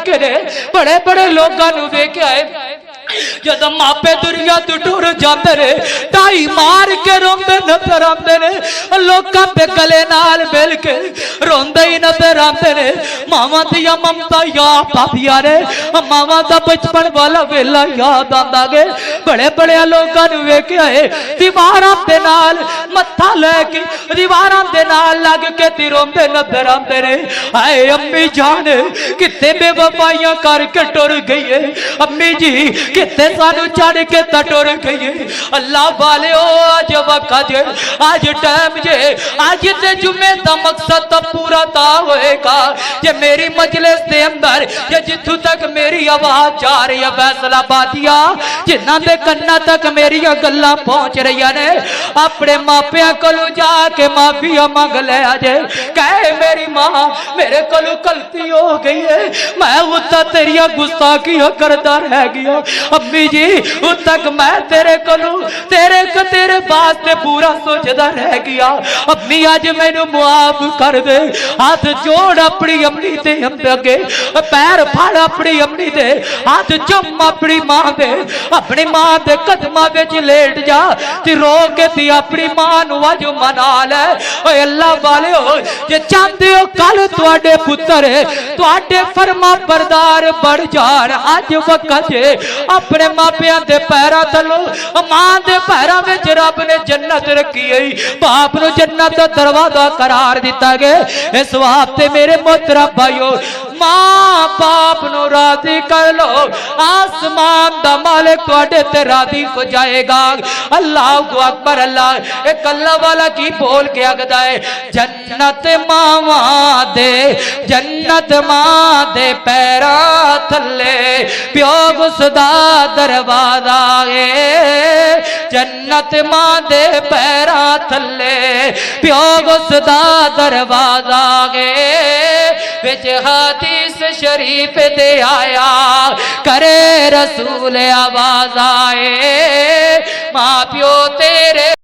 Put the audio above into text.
चुके ने, बड़े बड़े लोगों को वेख्या है जब मापे दुनिया तो टुर जाते ने ढाई मार के रोंदे नजर आते ने, लोगों पे गले नाल मिल के रोंदे ही नजर आते ने। मावा दिया ममता याद आदिया ने, मावा का बचपन वाला वेला याद आता है। बड़े बड़े लोगों ने वेख्या है दीवारां दे नाल मत्था लैके दीवारां दे नाल लग के ती रोंदे नजर आते ने। हाय अम्मी जान कितने बेवफाइयां करके टुर गई है, अम्मी जी कितने सानू चढ़ के टुर गई है। अल्लाह वाले आज वक्त जे आज टाइम जे आज ते जुमे का मकसद तो पूरा ता होएगा जे मेरी मजलिस के अंदर जे जिथों तक मेरी आवाज जा रही है फैसलाबादिया जिन्हां दे कन्ना तक मेरी गल्लां पहुंच रही ने, अपने मापियां कोलों जाके माफिया मंग ले आजे। कहे मेरी मां मेरे कोलों गलती हो गई है, मैं उतना तेरिया गुस्ताखियां करता रह गया। अम्मी जी उस तक मैं तेरे कोलों तेरे वास्ते पूरा सोचता रह गया। अम्मी अज मैनू मुआफ कर दे, हाथ जोड़ अपनी अम्मी ते अगे पैर फड़ अपनी अम्मी दे, हाथ चुम अपनी मां दे, अपनी मां दे कदमां विच लेट जा ते रो के ती अपनी मां नू अज मना ले। ओए अल्लाह वालिओ जे चाहते हो कल तुहाडे पुत्तर तुहाडे फरमा बरदार बढ़ जाण, अज वक्त जे अपने मापियां दे पैरां थल्लों मां दे पैरां विच रब ने जन्नत रखी है, बाप नू जन्नत दा दरवाजा करार दिता गया। इस वास्ते मेरे मोहतरम भाइयों मां बाप नू राजी कर लो, आसमान दा मालिक तुहाडे ते राजी हो जाएगा। अल्लाह अकबर। अल्लाह एक अल्लाह वाला की बोल के आखदा है जन्नत मावा दे जन्नत मां दे पैरां थल्ले प्यो गुसदा दरवाजा है, जन्नत मां दे पैरां थल्ले प्यो गुसदा दरवाजा है। विच हदीस शरीफ दे आया करे रसूल आवाज आए मां प्यो तेरे